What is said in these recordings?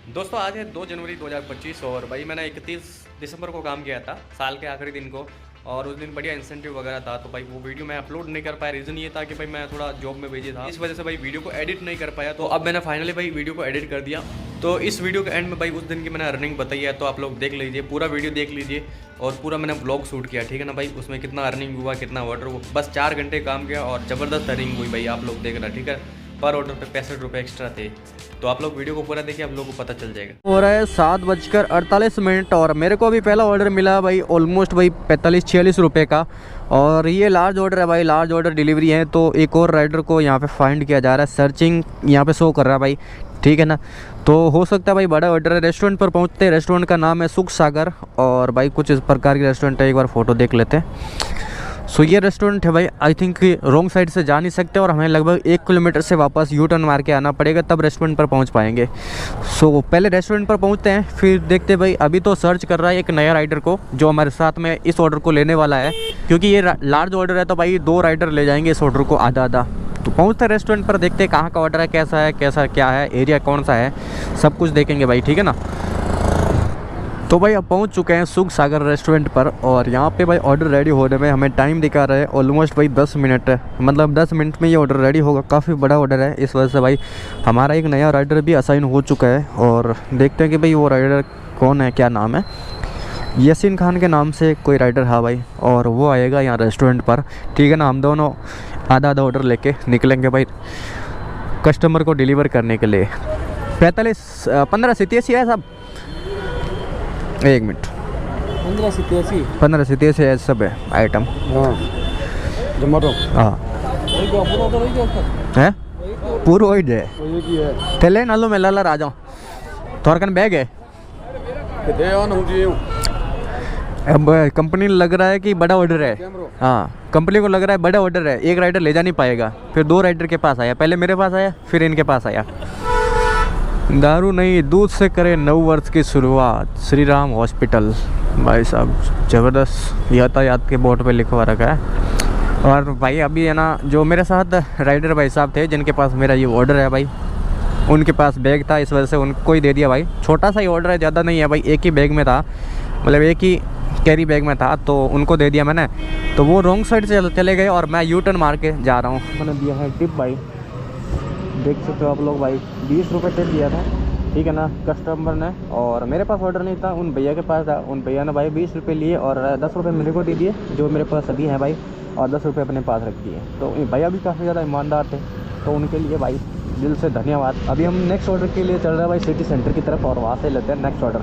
दोस्तों आज है 2 जनवरी 2025 और भाई मैंने 31 दिसंबर को काम किया था साल के आखिरी दिन को। और उस दिन बढ़िया इंसेंटिव वगैरह था, तो भाई वो वीडियो मैं अपलोड नहीं कर पाया। रीज़न ये था कि भाई मैं थोड़ा जॉब में बिजी था, इस वजह से भाई वीडियो को एडिट नहीं कर पाया। तो अब मैंने फाइनली भाई वीडियो को एडिट कर दिया। तो इस वीडियो के एंड में भाई उस दिन की मैंने अर्निंग बताई है, तो आप लोग देख लीजिए, पूरा वीडियो देख लीजिए। और पूरा मैंने ब्लॉग शूट किया, ठीक है ना भाई। उसमें कितना अर्निंग हुआ, कितना ऑर्डर हुआ, बस 4 घंटे काम किया और ज़बरदस्त अर्निंग हुई भाई। आप लोग देख रहे हैं, ठीक है। पर ऑर्डर पे 65 रुपये एक्स्ट्रा थे। तो आप लोग वीडियो को पूरा देखिए, आप लोगों को पता चल जाएगा। हो रहा है 7:48 और मेरे को अभी पहला ऑर्डर मिला भाई ऑलमोस्ट भाई 45-46 रुपये का। और ये लार्ज ऑर्डर है भाई, लार्ज ऑर्डर डिलीवरी है। तो एक और राइडर को यहाँ पे फाइंड किया जा रहा है, सर्चिंग यहाँ पे शो कर रहा है भाई, ठीक है ना। तो हो सकता है भाई बड़ा ऑर्डर है। रेस्टोरेंट पर पहुँचते हैं, रेस्टोरेंट का नाम है सुख सागर। और भाई कुछ इस प्रकार की रेस्टोरेंट है, एक बार फ़ोटो देख लेते हैं। सो ये रेस्टोरेंट है भाई, आई थिंक रॉन्ग साइड से जा नहीं सकते और हमें लगभग 1 किलोमीटर से वापस यू टर्न मार के आना पड़ेगा, तब रेस्टोरेंट पर पहुंच पाएंगे। सो पहले रेस्टोरेंट पर पहुंचते हैं, फिर देखते हैं भाई। अभी तो सर्च कर रहा है एक नया राइडर को जो हमारे साथ में इस ऑर्डर को लेने वाला है, क्योंकि ये लार्ज ऑर्डर है। तो भाई 2 राइडर ले जाएंगे इस ऑर्डर को आधा आधा। तो पहुँचते हैं रेस्टोरेंट पर, देखते हैं कहाँ का ऑर्डर है, कैसा क्या है, एरिया कौन सा है, सब कुछ देखेंगे भाई, ठीक है ना। तो भाई अब पहुंच चुके हैं सुख सागर रेस्टोरेंट पर। और यहाँ पे भाई ऑर्डर रेडी होने में हमें टाइम दिखा रहा है ऑलमोस्ट भाई 10 मिनट है। मतलब 10 मिनट में ये ऑर्डर रेडी होगा। काफ़ी बड़ा ऑर्डर है, इस वजह से भाई हमारा एक नया राइडर भी असाइन हो चुका है। और देखते हैं कि भाई वो राइडर कौन है, क्या नाम है। यासीन खान के नाम से कोई राइडर है भाई, और वो आएगा यहाँ रेस्टोरेंट पर, ठीक है ना। हम दोनों आधा आधा ऑर्डर लेके निकलेंगे भाई कस्टमर को डिलीवर करने के लिए। 15 है सब, 1 मिनट। 15 है सब है आइटम। जोमेटो हाँ है पूरा वही है। तेले नालो में लाला राजा थोरकन बैग है। अब कंपनी लग रहा है कि बड़ा ऑर्डर है। हाँ, कंपनी को लग रहा है बड़ा ऑर्डर है, एक राइडर ले जा नहीं पाएगा। फिर 2 राइडर के पास आया, पहले मेरे पास आया, फिर इनके पास आया। दारू नहीं दूध से करे 9 वर्ष की शुरुआत, श्री राम हॉस्पिटल। भाई साहब ज़बरदस्त यातायात के बोर्ड पे लिखवा रखा है। और भाई अभी है ना, जो मेरे साथ राइडर भाई साहब थे जिनके पास मेरा ये ऑर्डर है भाई, उनके पास बैग था, इस वजह से उनको ही दे दिया भाई। छोटा सा ही ऑर्डर है, ज़्यादा नहीं है भाई, एक ही बैग में था, मतलब एक ही कैरी बैग में था, तो उनको दे दिया मैंने। तो वो रॉन्ग साइड से चले गए और मैं यू टर्न मार के जा रहा हूँ। मैंने दिया है टिप भाई, देख सकते हो आप लोग भाई, 20 रुपये टिप दिया था, ठीक है ना, कस्टमर ने। और मेरे पास ऑर्डर नहीं था, उन भैया के पास था। उन भैया ने भाई 20 रुपये लिए और 10 रुपये मेरे को दे दिए, जो मेरे पास अभी है भाई, और 10 रुपये अपने पास रख दिए। तो भैया भी काफ़ी ज़्यादा ईमानदार थे, तो उनके लिए भाई दिल से धन्यवाद। अभी हम नेक्स्ट ऑर्डर के लिए चल रहे हैं भाई सिटी सेंटर की तरफ, और वहाँ से लेते हैं नेक्स्ट ऑर्डर।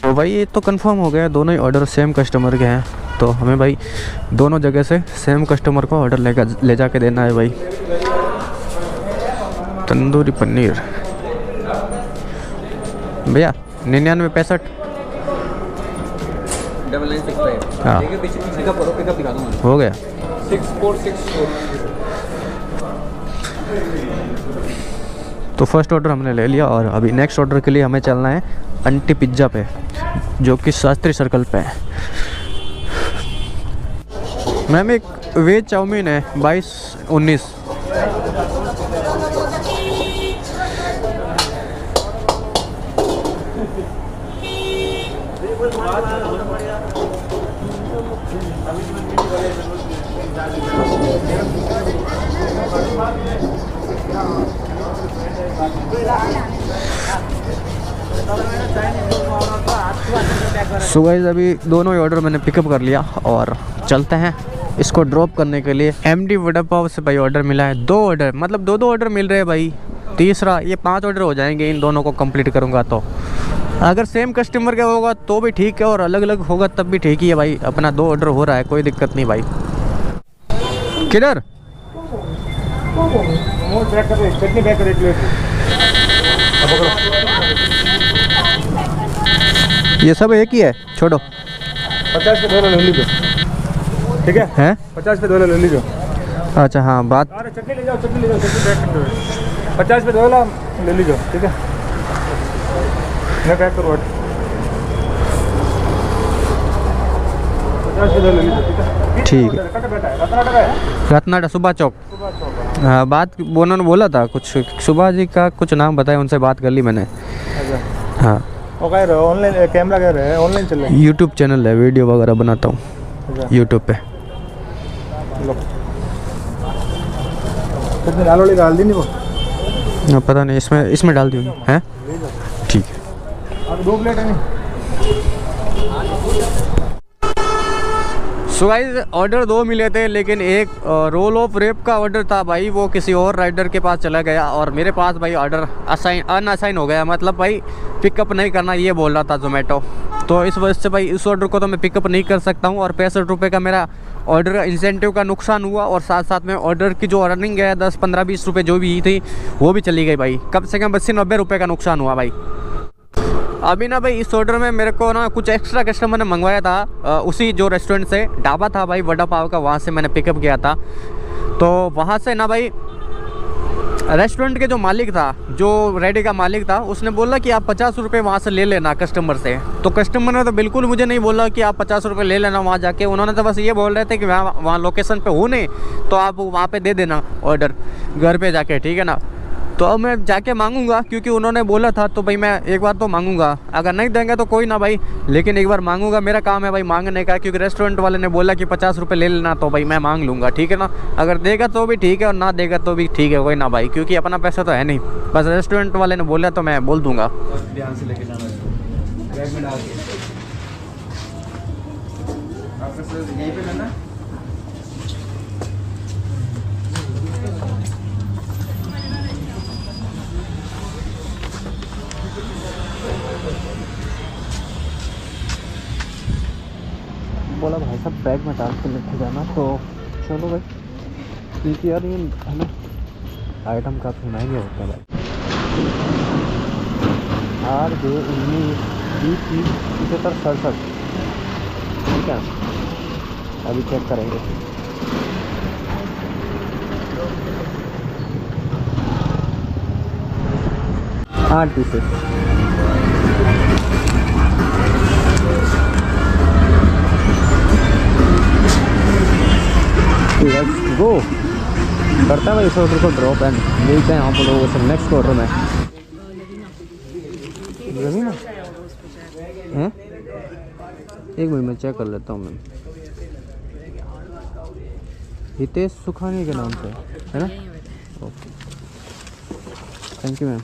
तो भाई ये तो कंफर्म हो गया, दोनों ही ऑर्डर सेम कस्टमर के हैं। तो हमें भाई दोनों जगह से सेम कस्टमर को ऑर्डर ले जाके देना है भाई। तंदूरी पनीर भैया 99 65। हाँ हो गया। 6464। तो फर्स्ट ऑर्डर हमने ले लिया और अभी नेक्स्ट ऑर्डर के लिए हमें चलना है अंटी पिज्ज़ा पे, जो कि शास्त्री सर्कल पे है। मैम एक वेज चाउमीन है 22-19। सो गाइस अभी दोनों ही ऑर्डर मैंने पिकअप कर लिया और चलते हैं इसको ड्रॉप करने के लिए। एमडी वड़ा पाव से भाई ऑर्डर मिला है, 2 ऑर्डर, मतलब 2 ऑर्डर मिल रहे हैं भाई। तीसरा ये 5 ऑर्डर हो जाएंगे इन दोनों को कंप्लीट करूँगा तो। अगर सेम कस्टमर का होगा तो भी ठीक है और अलग अलग होगा तब भी ठीक ही है भाई। अपना 2 ऑर्डर हो रहा है, कोई दिक्कत नहीं भाई। किधर चटनी पैक कर 1 प्लेट। ये सब एक ही है, छोड़ो। 50 पे 2 ले लीजिए, ठीक है? हैं 50 पे 2 ले लीजिए। अच्छा हाँ बात। अरे चटनी ले जाओ, चटनी पैक कर दो। 50 पे 2 ले लीजिए, ठीक है? मैं पैक करूँ 50 पे 2 ले लीजिए, ठीक है? ठीक है। रत्नाडा सुबह चौक। हाँ बात उन्होंने बोला था कुछ, सुबह जी का कुछ नाम बताया, उनसे बात कर ली मैंने। अच्छा हाँ वो कह रहे हो ऑनलाइन कैमरा कह रहे हैं ऑनलाइन चल रहा है? यूट्यूब चैनल है, वीडियो वगैरह बनाता हूँ अच्छा यूट्यूब पे। लो कितने दाल वाली डाल दी नहीं वो? पता नहीं, इसमें डाल दी हैं। ठीक है अब 2 प्लेट है नहीं? सो गाइस ऑर्डर 2 मिले थे लेकिन एक रोल ऑफ रेप का ऑर्डर था भाई, वो किसी और राइडर के पास चला गया और मेरे पास भाई ऑर्डर अनअसाइन हो गया, मतलब भाई पिकअप नहीं करना ये बोल रहा था जोमेटो। तो इस वजह से भाई इस ऑर्डर को तो मैं पिकअप नहीं कर सकता हूँ और 65 रुपये का मेरा ऑर्डर इंसेंटिव का नुकसान हुआ और साथ साथ में ऑर्डर की जो अर्निंग है 10, 15, 20 रुपये जो भी थी वो भी चली गई भाई। कम से कम 80-90 रुपये का नुकसान हुआ भाई। अभी ना भाई इस ऑर्डर में मेरे को ना कुछ एक्स्ट्रा कस्टमर ने मंगवाया था उसी जो रेस्टोरेंट से, ढाबा था भाई वड़ा पाव का, वहाँ से मैंने पिकअप किया था। तो वहाँ से ना भाई रेस्टोरेंट के जो मालिक था, जो रेडी का मालिक था, उसने बोला कि आप 50 रुपये वहाँ से ले लेना कस्टमर से। तो कस्टमर ने तो बिल्कुल मुझे नहीं बोला कि आप 50 रुपये ले लेना वहाँ जाके। उन्होंने तो बस ये बोल रहे थे कि वहाँ लोकेशन पे हो नहीं तो आप वहाँ पे दे देना ऑर्डर घर पे जाके, ठीक है ना। तो अब मैं जाके मांगूंगा क्योंकि उन्होंने बोला था, तो भाई मैं एक बार तो मांगूंगा। अगर नहीं देंगे तो कोई ना भाई, लेकिन एक बार मांगूंगा, मेरा काम है भाई मांगने का। क्योंकि रेस्टोरेंट वाले ने बोला कि 50 रुपये ले लेना, तो भाई मैं मांग लूँगा, ठीक है ना। अगर देगा तो भी ठीक है और ना देगा तो भी ठीक है, कोई ना भाई, क्योंकि अपना पैसा तो है नहीं। बस रेस्टोरेंट वाले ने बोला तो मैं बोल दूँगा। ध्यान से लेके जाना बैग में डाल के यहीं पे करना। बोला भाई सब बैग में डाल के लेके जाना, तो चलो भाई, क्योंकि यार ये है ना आइटम काफ़ी महंगे होते हैं भाई। 8, 2, 19, 20, 30, 75, 67, ठीक है। अभी चेक करेंगे। आठ पीसेस। गो करता है भाई इस ऑर्डर को ड्रॉप एंड मिलते हैं आप लोगों से नेक्स्ट ऑर्डर में। हैं? एक मिनट में चेक कर लेता हूँ मैं। हितेश सुखानी के नाम से है ना? Okay thank you ma'am.